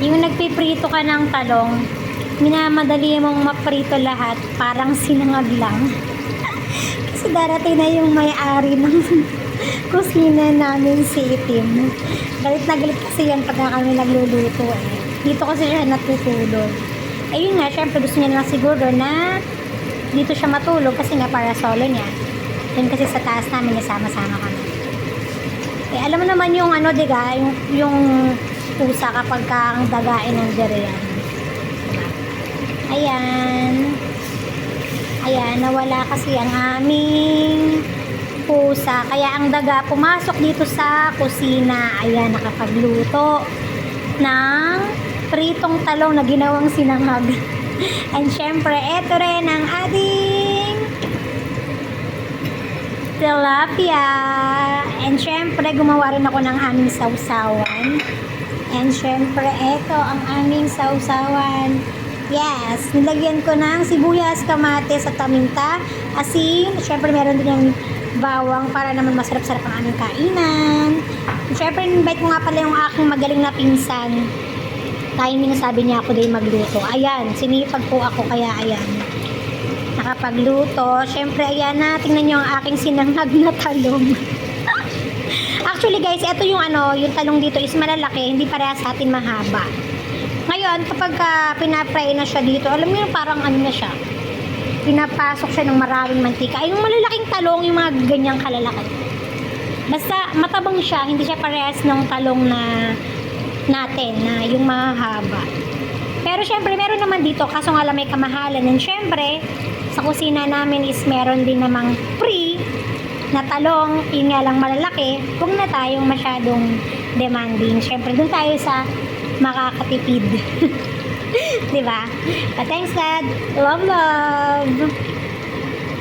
Yung nagpiprito ka ng talong, minamadali mong maprito lahat, parang sinangag lang. Kasi darating na yung may-ari ng kusina namin, si Itim. Galit na galit kasi yan pagka kami nagluluto eh. Dito kasi siya natutulog. Ayun nga, syempre gusto niya lang siguro na dito siya matulog kasi nga para solo niya. Yan kasi sa taas namin, sama-sama kami. Eh, alam mo naman yung ano, diga, yung pusa kapag ang dagain ng dere yan. Diba? Ayan. Ayan, nawala kasi ang aming pusa. Kaya ang daga pumasok dito sa kusina. Ayan, nakapagluto ng pritong talong na ginawang sinangag. And syempre, eto rin ang ating tilapia. And syempre, gumawa rin ako ng aming sausawan. And syempre, eto ang aming sausawan. Yes, nilagyan ko ng sibuyas, kamatis at paminta, asin. Syempre, meron din yung bawang para naman masarap-sarap ang aming kainan. And syempre, invite ko nga pala yung aking magaling na pinsan. Dahil minasabi niya ako din magluto. Ayan, sinipag po ako kaya ayan. Nakapagluto. Syempre, ayan na. Tingnan nyo ang aking sinangag na talong. Actually guys, ito yung ano, yung talong dito is malalaki. Hindi parehas sa atin mahaba. Ngayon, kapag pinapray na siya dito, alam mo yung parang ano na siya. Pinapasok siya ng maraming mantika. Ay, yung malalaking talong, yung mga ganyang kalalaki. Basta matabang siya. Hindi siya parehas ng talong na natin na yung mahaba. Pero syempre meron naman dito kaso nga lang may kamahalan. And syempre sa kusina namin is meron din namang free na talong, yun nga lang malalaki. Huwag na tayong masyadong demanding. Syempre dun tayo sa makakatipid. Diba? But thanks God. Love, love.